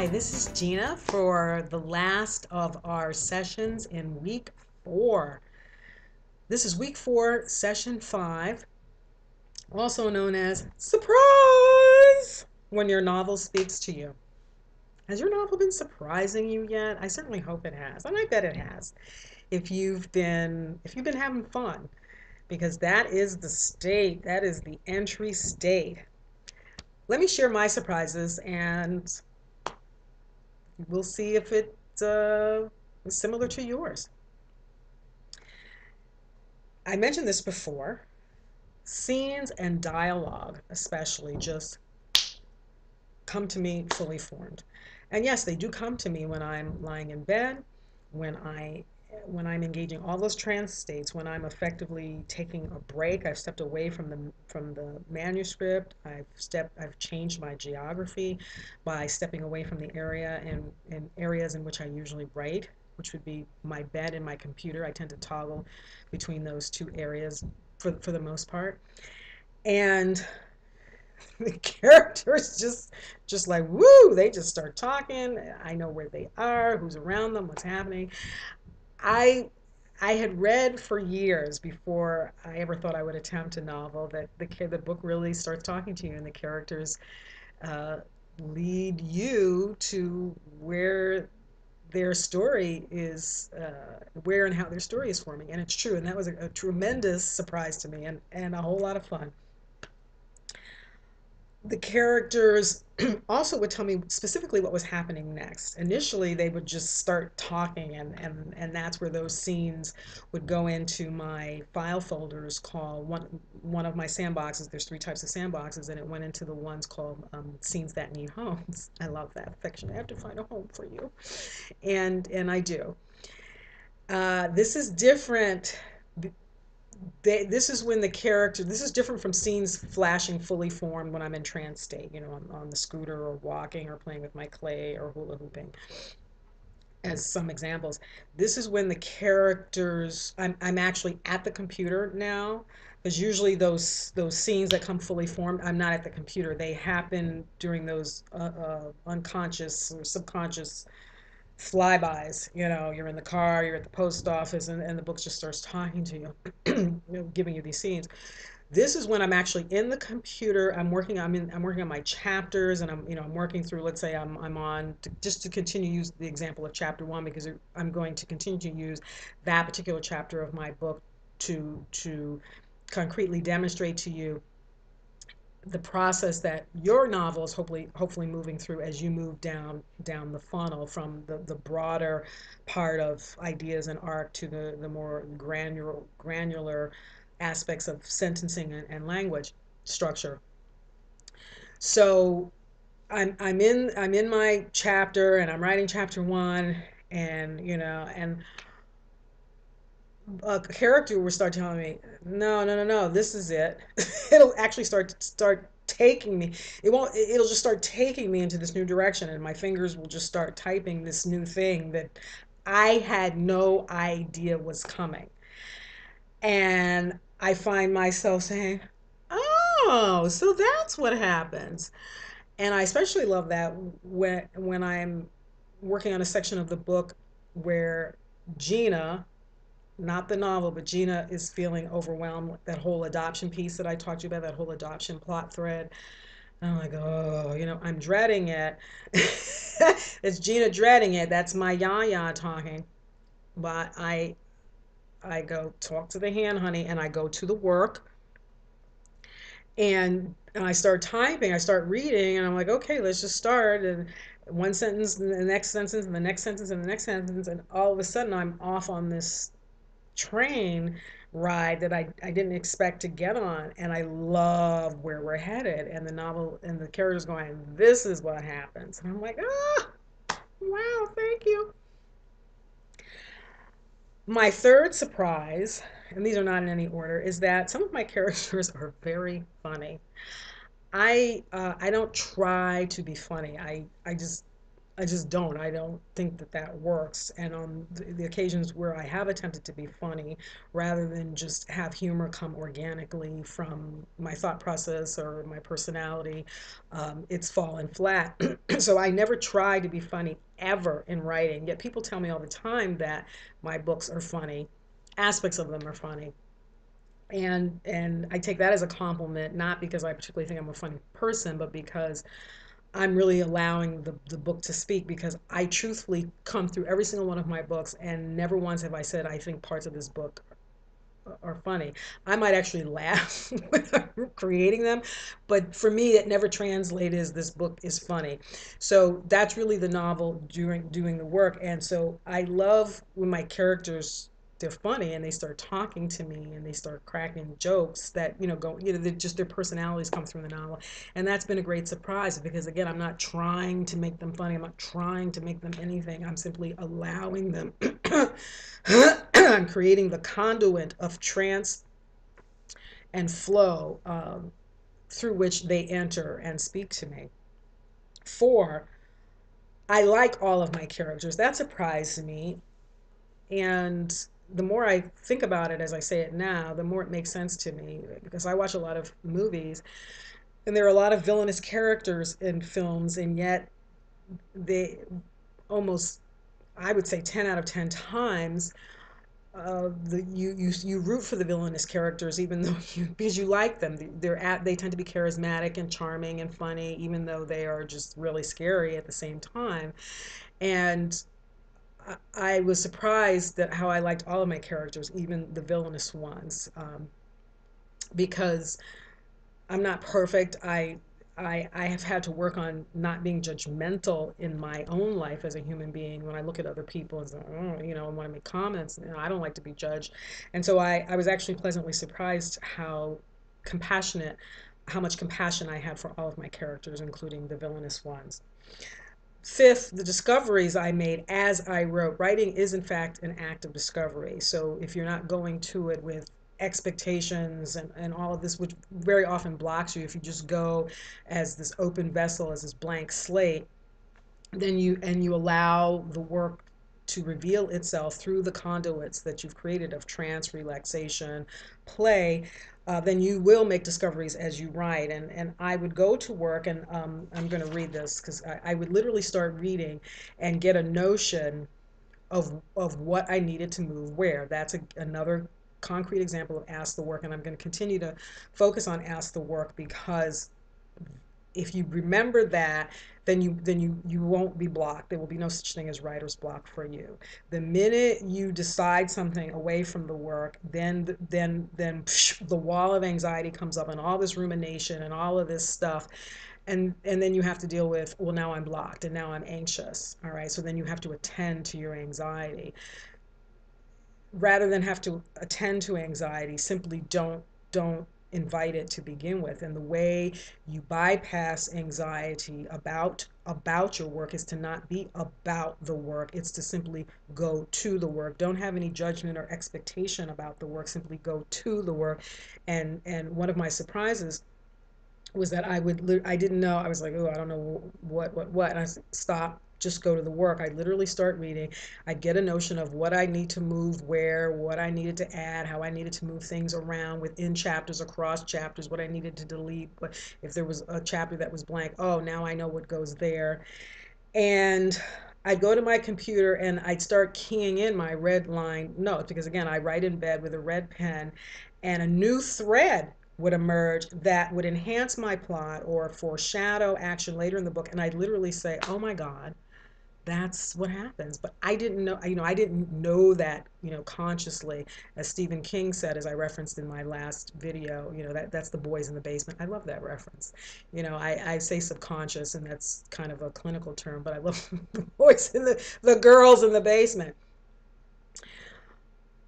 Hi, this is Gina for the last of our sessions in week 4. This is week 4, session 5, also known as surprise when your novel speaks to you. Has your novel been surprising you yet? I certainly hope it has, and I bet it has. If you've been having fun, because that is the state, that is the entry state. Let me share my surprises and we'll see if it is similar to yours. I mentioned this before. Scenes and dialogue, especially, just come to me fully formed. And yes, they do come to me when I'm lying in bed, when I'm engaging all those trance states, when I'm effectively taking a break. I've stepped away from the manuscript. I've changed my geography by stepping away from the area and areas in which I usually write, which would be my bed and my computer. I tend to toggle between those two areas for the most part. And the characters just like woo, they just start talking. I know where they are, who's around them, what's happening. I i had read for years before I ever thought I would attempt a novel that the book really starts talking to you, and the characters uh, lead you to their story is where and how their story is forming. And it's true, and that was a tremendous surprise to me, and a whole lot of fun. The characters also would tell me specifically what was happening next. Initially, they would just start talking, and that's where those scenes would go into my file folders called one of my sandboxes. There's 3 types of sandboxes, and it went into the ones called scenes that need homes. I love that fiction. I have to find a home for you, and I do. This is different. This is when the character, this is different from scenes flashing fully formed when I'm in trance state, on the scooter or walking or playing with my clay or hula hooping, as some examples. This is when the characters, I'm actually at the computer now, because usually those scenes that come fully formed, I'm not at the computer. They happen during those unconscious or subconscious flybys. You're in the car, you're at the post office, and the book just starts talking to you, giving you these scenes. This is when I'm actually in the computer. I'm working on my chapters, and I'm working through. Let's say I'm on just to continue use the example of chapter 1, because I'm going to continue to use that particular chapter of my book to concretely demonstrate to you the process that your novel is hopefully moving through as you move down the funnel from the broader part of ideas and arc to the more granular aspects of sentencing and language structure. So I'm in my chapter, and I'm writing chapter 1, and a character will start telling me, no, no, no, no, this is it. It'll actually start taking me. It'll just start taking me into this new direction, and my fingers will just start typing this new thing that I had no idea was coming. And I find myself saying, oh, so that's what happens. And I especially love that when I'm working on a section of the book where Gina, not the novel, but Gina is feeling overwhelmed with that whole adoption piece that I talked to you about, that whole adoption plot thread. And I'm like, oh, I'm dreading it. It's Gina dreading it. That's my Yaya talking. But I go talk to the hand, honey, and I go to the work, and I start typing, I start reading, and I'm like, okay, let's just start. And one sentence, and the next sentence, and the next sentence, and the next sentence, and all of a sudden I'm off on this train ride that I didn't expect to get on, and I love where we're headed, and the novel and the characters going, this is what happens, and I'm like, wow, thank you. My third surprise, and these are not in any order, is that some of my characters are very funny. I don't try to be funny. I just I just don't. I don't think that that works. And on the occasions where I have attempted to be funny, rather than just have humor come organically from my thought process or my personality, it's fallen flat. So I never try to be funny ever in writing. Yet people tell me all the time that my books are funny. Aspects of them are funny. And I take that as a compliment, not because I particularly think I'm a funny person, but because I'm really allowing the book to speak, because I truthfully come through every single one of my books and never once have I said I think parts of this book are funny. I might actually laugh when I'm creating them, but for me, it never translated as this book is funny. So that's really the novel during doing the work. And so I love when my characters, they're funny and they start talking to me and they start cracking jokes that go, just their personalities come through the novel. And that's been a great surprise, because again, I'm not trying to make them funny, I'm not trying to make them anything, I'm simply allowing them. I'm creating the conduit of trance and flow, through which they enter and speak to me. Four, I like all of my characters. That surprised me. And the more I think about it as I say it now, the more it makes sense to me, because I watch a lot of movies and there are a lot of villainous characters in films, and yet they almost, I would say 10 out of 10 times, you root for the villainous characters, even though because you like them. They tend to be charismatic and charming and funny, even though they are just really scary at the same time. And I was surprised that how I liked all of my characters, even the villainous ones, because I'm not perfect. I have had to work on not being judgmental in my own life as a human being. When I look at other people and say, oh, I want to make comments, I don't like to be judged. And so I was actually pleasantly surprised compassionate, how much compassion I had for all of my characters, including the villainous ones. Fifth, the discoveries I made as I wrote. Writing is, in fact, an act of discovery. So if you're not going to it with expectations and all of this, which very often blocks you, if you just go as this open vessel, as this blank slate, then you allow the work to reveal itself through the conduits that you've created of trance, relaxation, play, then you will make discoveries as you write. And I would go to work, and I'm going to read this because I would literally start reading and get a notion of what I needed to move where. That's another concrete example of ask the work, and I'm going to continue to focus on ask the work, because if you remember that, then you won't be blocked. There will be no such thing as writer's block for you. The minute you decide something away from the work, then the wall of anxiety comes up, and all this rumination and all of this stuff. And then you have to deal with, well, now I'm blocked and now I'm anxious. All right, so then you have to attend to your anxiety. Rather than have to attend to anxiety, simply don't invite it to begin with. And the way you bypass anxiety about your work is to not be about the work. It's to simply go to the work. Don't have any judgment or expectation about the work. Simply go to the work. And one of my surprises was that I didn't know. I was like, oh, I don't know what. And I said, stop, just go to the work. I literally start reading. I get a notion of what I need to move where, what I needed to add, how I needed to move things around within chapters, across chapters, what I needed to delete. But if there was a chapter that was blank, oh, now I know what goes there. And I'd go to my computer and I'd start keying in my red line notes, because again, I write in bed with a red pen, and a new thread would emerge that would enhance my plot or foreshadow action later in the book. And I'd literally say, oh my God, that's what happens. But I didn't know, I didn't know that, consciously. As Stephen King said, as I referenced in my last video, that's the boys in the basement. I love that reference. I say subconscious, and that's kind of a clinical term, but I love the boys in the girls in the basement.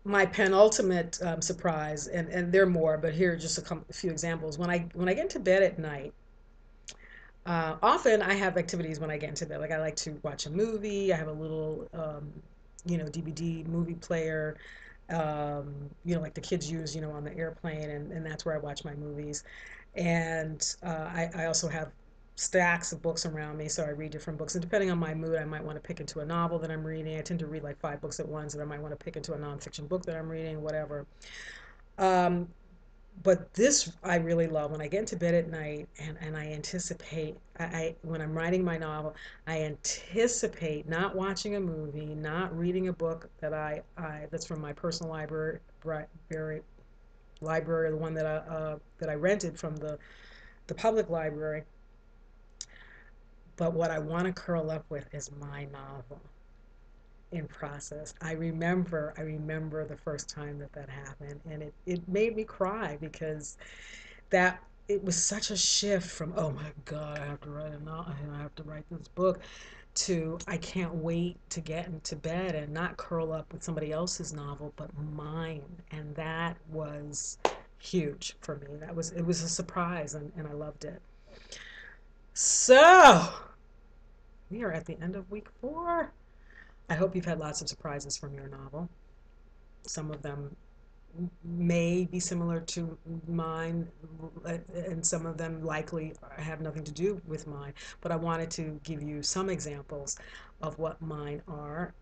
My penultimate surprise, and there are more, but here are just a few examples. When I get into bed at night, often I have activities when I get into bed. Like I like to watch a movie. I have a little, DVD movie player, like the kids use, on the airplane, and that's where I watch my movies. And I also have stacks of books around me, so I read different books. And depending on my mood, I might want to pick into a novel that I'm reading. I tend to read like 5 books at once, and I might want to pick into a nonfiction book that I'm reading, whatever. Um, but this I really love when I get into bed at night and I anticipate when I'm writing my novel, I anticipate not watching a movie, not reading a book that I that's from my personal library, the one that I rented from the public library. But what I want to curl up with is my novel in process. I remember the first time that happened, and it made me cry because that it was such a shift from, oh my God, I have to write a novel, I have to write this book, to I can't wait to get into bed and not curl up with somebody else's novel but mine. And that was huge for me. It was a surprise, and I loved it. So we are at the end of week 4. I hope you've had lots of surprises from your novel. Some of them may be similar to mine, and some of them likely have nothing to do with mine. But I wanted to give you some examples of what mine are.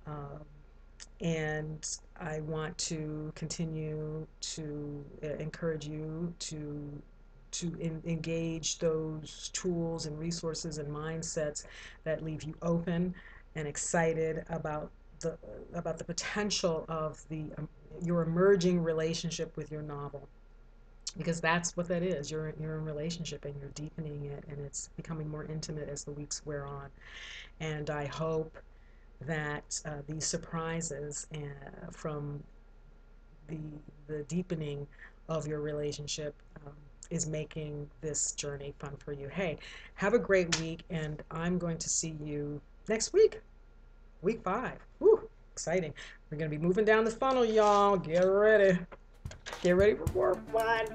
And I want to continue to encourage you to engage those tools and resources and mindsets that leave you open and excited the about the potential of the your emerging relationship with your novel, because that's what that is. You're in relationship, and you're deepening it, and it's becoming more intimate as the weeks wear on. And I hope that these surprises from the the deepening of your relationship is making this journey fun for you. Hey, have a great week, and I'm going to see you next week, week 5. Woo, exciting. We're going to be moving down the funnel, y'all. Get ready. Get ready for more fun.